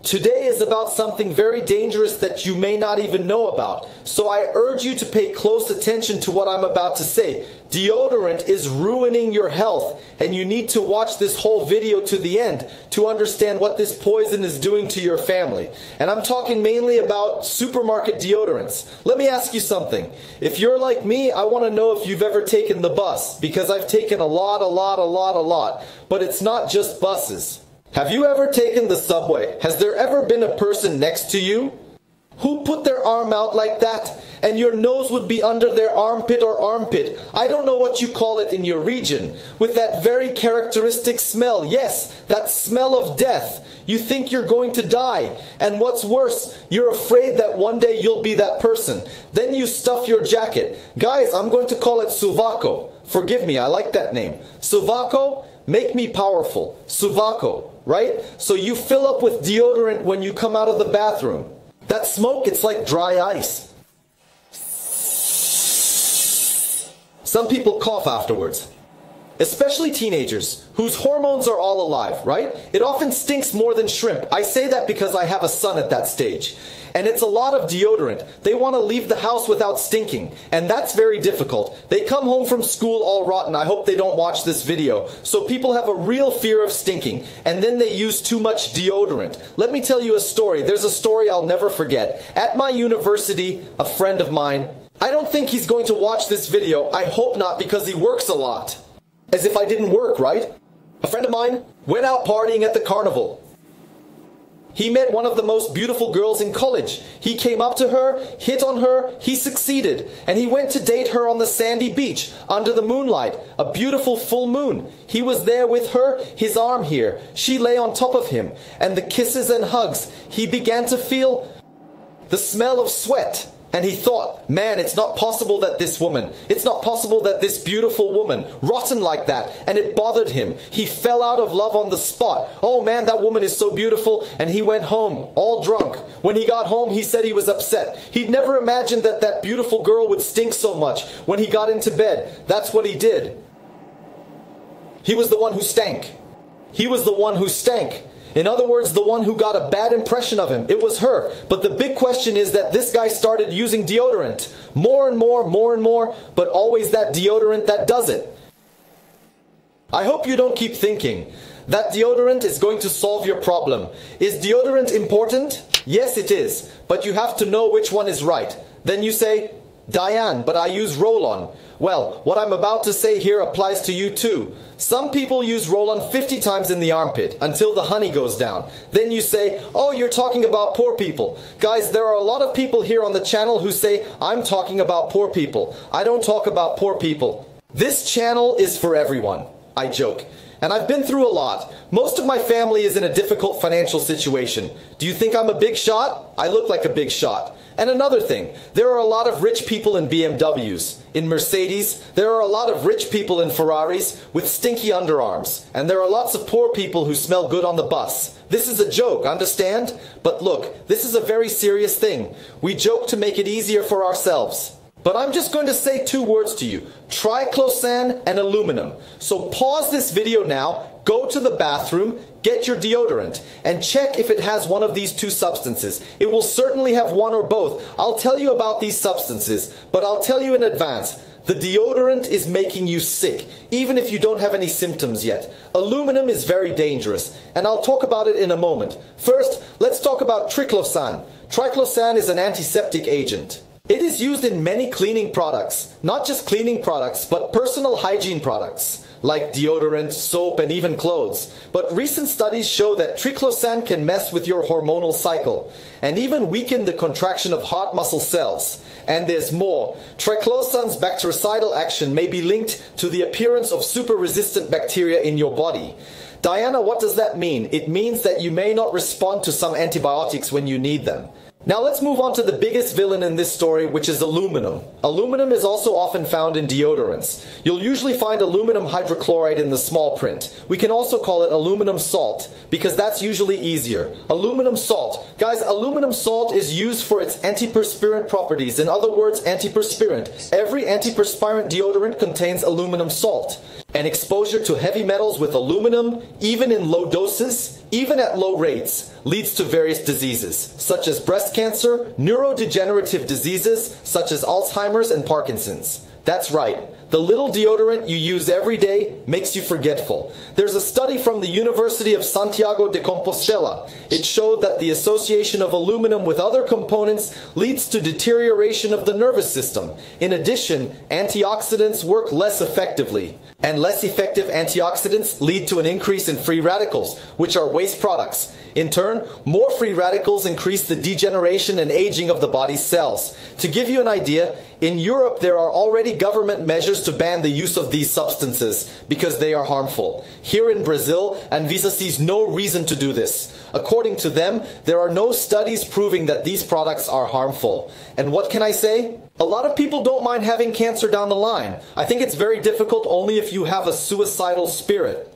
Today is about something very dangerous that you may not even know about. So I urge you to pay close attention to what I'm about to say. Deodorant is ruining your health, and you need to watch this whole video to the end to understand what this poison is doing to your family. And I'm talking mainly about supermarket deodorants. Let me ask you something. If you're like me, I want to know if you've ever taken the bus, because I've taken a lot. But it's not just buses. Have you ever taken the subway? Has there ever been a person next to you who put their arm out like that and your nose would be under their armpit or armpit? I don't know what you call it in your region, with that very characteristic smell. Yes, that smell of death. You think you're going to die, and what's worse, you're afraid that one day you'll be that person. Then you stuff your jacket. Guys, I'm going to call it Suvako. Forgive me, I like that name. Suvako, make me powerful. Suvako, right? So you fill up with deodorant when you come out of the bathroom. That smoke, it's like dry ice. Some people cough afterwards. Especially teenagers, whose hormones are all alive, right? It often stinks more than shrimp. I say that because I have a son at that stage. And it's a lot of deodorant. They want to leave the house without stinking. And that's very difficult. They come home from school all rotten. I hope they don't watch this video. So people have a real fear of stinking. And then they use too much deodorant. Let me tell you a story. There's a story I'll never forget. At my university, a friend of mine, I don't think he's going to watch this video. I hope not, because he works a lot. As if I didn't work, right? A friend of mine went out partying at the carnival. He met one of the most beautiful girls in college. He came up to her, hit on her, he succeeded, and he went to date her on the sandy beach, under the moonlight, a beautiful full moon. He was there with her, his arm here. She lay on top of him, and the kisses and hugs. He began to feel the smell of sweat. And he thought, man, it's not possible that this woman, it's not possible that this beautiful woman, rotten like that. And it bothered him. He fell out of love on the spot. Oh man, that woman is so beautiful. And he went home, all drunk. When he got home, he said he was upset. He'd never imagined that that beautiful girl would stink so much. When he got into bed, that's what he did. He was the one who stank. He was the one who stank. In other words, the one who got a bad impression of him. It was her. But the big question is that this guy started using deodorant. More and more, but always that deodorant that does it. I hope you don't keep thinking that deodorant is going to solve your problem. Is deodorant important? Yes, it is. But you have to know which one is right. Then you say, Dayan, but I use roll-on. Well, what I'm about to say here applies to you too. Some people use roll-on 50 times in the armpit until the honey goes down. Then you say, oh, you're talking about poor people. Guys, there are a lot of people here on the channel who say, I'm talking about poor people. I don't talk about poor people. This channel is for everyone. I joke. And I've been through a lot. Most of my family is in a difficult financial situation. Do you think I'm a big shot? I look like a big shot. And another thing, there are a lot of rich people in BMWs, in Mercedes, there are a lot of rich people in Ferraris with stinky underarms, and there are lots of poor people who smell good on the bus. This is a joke, understand? But look, this is a very serious thing. We joke to make it easier for ourselves. But I'm just going to say two words to you, Triclosan and aluminum. So pause this video now, go to the bathroom, get your deodorant, and check if it has one of these two substances. It will certainly have one or both. I'll tell you about these substances, but I'll tell you in advance. The deodorant is making you sick, even if you don't have any symptoms yet. Aluminum is very dangerous, and I'll talk about it in a moment. First, let's talk about Triclosan. Triclosan is an antiseptic agent. It is used in many cleaning products, not just cleaning products, but personal hygiene products, like deodorant, soap, and even clothes. But recent studies show that Triclosan can mess with your hormonal cycle, and even weaken the contraction of heart muscle cells. And there's more. Triclosan's bactericidal action may be linked to the appearance of super-resistant bacteria in your body. Diana, what does that mean? It means that you may not respond to some antibiotics when you need them. Now let's move on to the biggest villain in this story, which is aluminum. Aluminum is also often found in deodorants. You'll usually find aluminum hydrochloride in the small print. We can also call it aluminum salt, because that's usually easier. Aluminum salt. Guys, aluminum salt is used for its antiperspirant properties. In other words, antiperspirant. Every antiperspirant deodorant contains aluminum salt. And exposure to heavy metals with aluminum, even in low doses, even at low rates, leads to various diseases, such as breast cancer, neurodegenerative diseases, such as Alzheimer's and Parkinson's. That's right. The little deodorant you use every day makes you forgetful. There's a study from the University of Santiago de Compostela. It showed that the association of aluminum with other components leads to deterioration of the nervous system. In addition, antioxidants work less effectively. And less effective antioxidants lead to an increase in free radicals, which are waste products. In turn, more free radicals increase the degeneration and aging of the body's cells. To give you an idea, in Europe there are already government measures to ban the use of these substances because they are harmful. Here in Brazil, Anvisa sees no reason to do this. According to them, there are no studies proving that these products are harmful. And what can I say? A lot of people don't mind having cancer down the line. I think it's very difficult only if you have a suicidal spirit.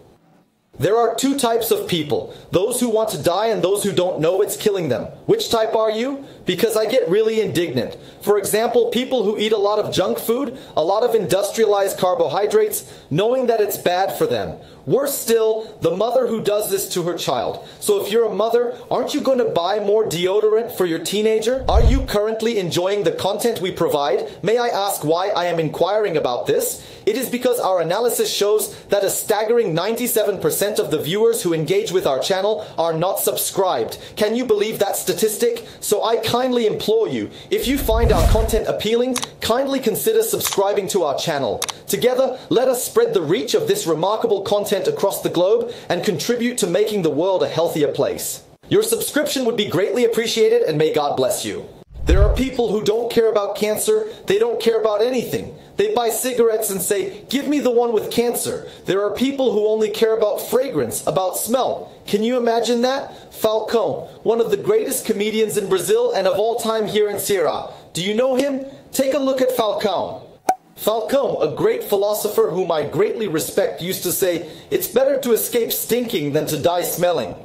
There are two types of people, those who want to die and those who don't know it's killing them. Which type are you? Because I get really indignant. For example, people who eat a lot of junk food, a lot of industrialized carbohydrates, knowing that it's bad for them. Worse still, the mother who does this to her child. So if you're a mother, aren't you going to buy more deodorant for your teenager? Are you currently enjoying the content we provide? May I ask why I am inquiring about this? It is because our analysis shows that a staggering 97% of the viewers who engage with our channel are not subscribed. Can you believe that statistic? So I kindly implore you, if you find our content appealing, kindly consider subscribing to our channel. Together, let us spread the reach of this remarkable content across the globe and contribute to making the world a healthier place. Your subscription would be greatly appreciated, and may God bless you. There are people who don't care about cancer, they don't care about anything. They buy cigarettes and say, "Give me the one with cancer." There are people who only care about fragrance, about smell. Can you imagine that? Falcão, one of the greatest comedians in Brazil and of all time here in Ceará. Do you know him? Take a look at Falcão. Falcão, a great philosopher whom I greatly respect, used to say, "It's better to escape stinking than to die smelling."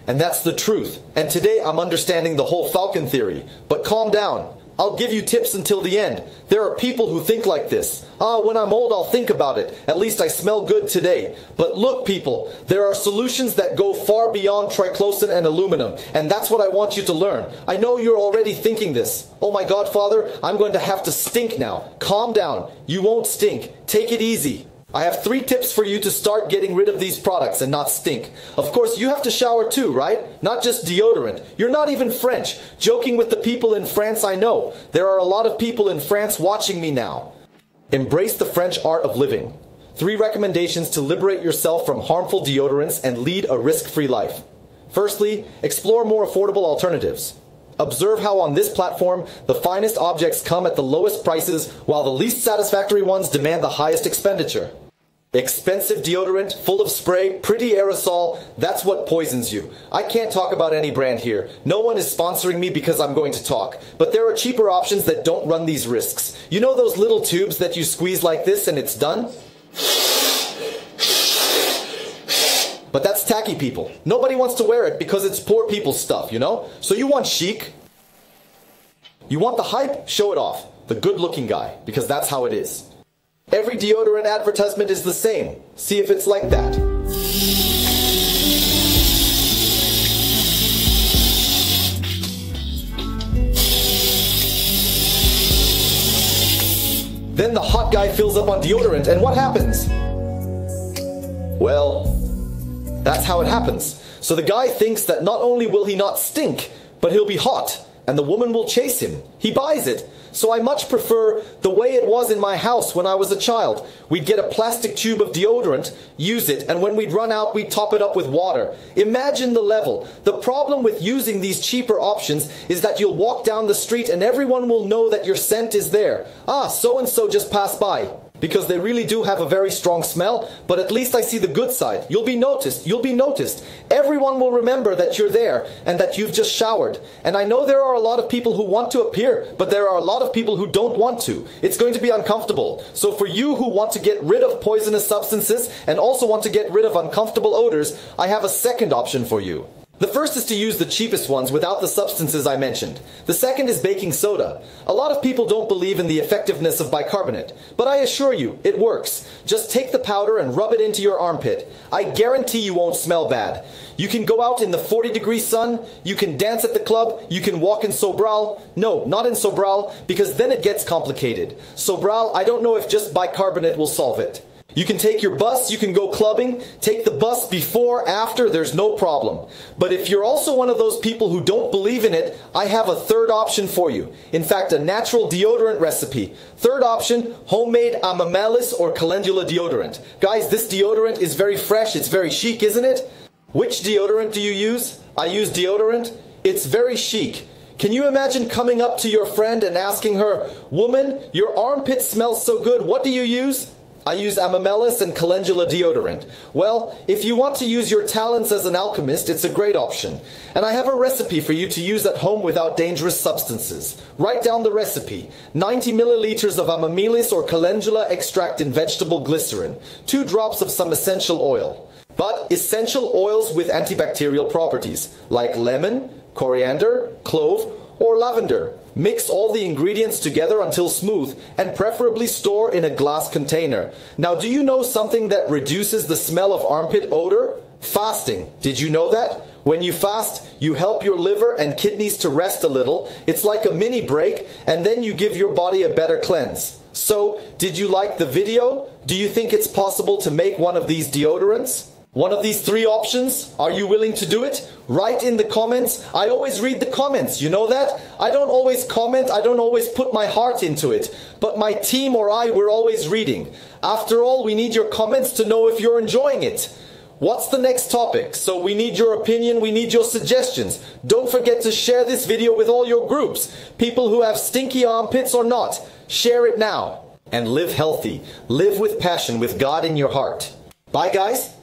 And that's the truth. And today I'm understanding the whole Falcon theory. But calm down. I'll give you tips until the end. There are people who think like this. When I'm old, I'll think about it. At least I smell good today. But look, people, there are solutions that go far beyond triclosan and aluminum. And that's what I want you to learn. I know you're already thinking this. Oh my God, Father, I'm going to have to stink now. Calm down. You won't stink. Take it easy. I have 3 tips for you to start getting rid of these products and not stink. Of course, you have to shower too, right? Not just deodorant. You're not even French. Joking with the people in France, I know. There are a lot of people in France watching me now. Embrace the French art of living. 3 recommendations to liberate yourself from harmful deodorants and lead a risk-free life. Firstly, explore more affordable alternatives. Observe how on this platform, the finest objects come at the lowest prices, while the least satisfactory ones demand the highest expenditure. Expensive deodorant, full of spray, pretty aerosol, that's what poisons you. I can't talk about any brand here. No one is sponsoring me because I'm going to talk. But there are cheaper options that don't run these risks. You know those little tubes that you squeeze like this and it's done? But that's tacky, people. Nobody wants to wear it because it's poor people's stuff, you know? So you want chic? You want the hype? Show it off. The good-looking guy, because that's how it is. Every deodorant advertisement is the same. See if it's like that. Then the hot guy fills up on deodorant, and what happens? Well, that's how it happens. So the guy thinks that not only will he not stink, but he'll be hot, and the woman will chase him. He buys it. So I much prefer the way it was in my house when I was a child. We'd get a plastic tube of deodorant, use it, and when we'd run out, we'd top it up with water. Imagine the level. The problem with using these cheaper options is that you'll walk down the street and everyone will know that your scent is there. So-and-so just passed by. Because they really do have a very strong smell, but at least I see the good side. You'll be noticed. Everyone will remember that you're there and that you've just showered. And I know there are a lot of people who want to appear, but there are a lot of people who don't want to. It's going to be uncomfortable. So for you who want to get rid of poisonous substances and also want to get rid of uncomfortable odors, I have a second option for you. The first is to use the cheapest ones without the substances I mentioned. The second is baking soda. A lot of people don't believe in the effectiveness of bicarbonate, but I assure you, it works. Just take the powder and rub it into your armpit. I guarantee you won't smell bad. You can go out in the 40-degree sun, you can dance at the club, you can walk in Sobral. No, not in Sobral, because then it gets complicated. Sobral, I don't know if just bicarbonate will solve it. You can take your bus, you can go clubbing, take the bus before, after, there's no problem. But if you're also one of those people who don't believe in it, I have a third option for you. In fact, a natural deodorant recipe. Third option, homemade Amamelis or calendula deodorant. Guys, this deodorant is very fresh, it's very chic, isn't it? Which deodorant do you use? I use deodorant. It's very chic. Can you imagine coming up to your friend and asking her, "Woman, your armpit smells so good, what do you use?" I use Amamelis and calendula deodorant. Well, if you want to use your talents as an alchemist, it's a great option. And I have a recipe for you to use at home without dangerous substances. Write down the recipe. 90 milliliters of Amamelis or calendula extract in vegetable glycerin. 2 drops of some essential oil. But essential oils with antibacterial properties, like lemon, coriander, clove, or lavender. Mix all the ingredients together until smooth and preferably store in a glass container. Now, do you know something that reduces the smell of armpit odor? Fasting. Did you know that? When you fast, you help your liver and kidneys to rest a little. It's like a mini break, and then you give your body a better cleanse. So, did you like the video? Do you think it's possible to make one of these deodorants? One of these 3 options? Are you willing to do it? Write in the comments. I always read the comments, you know that? I don't always comment, I don't always put my heart into it. But my team or I, we're always reading. After all, we need your comments to know if you're enjoying it. What's the next topic? So we need your opinion, we need your suggestions. Don't forget to share this video with all your groups. People who have stinky armpits or not. Share it now. And live healthy. Live with passion, with God in your heart. Bye guys.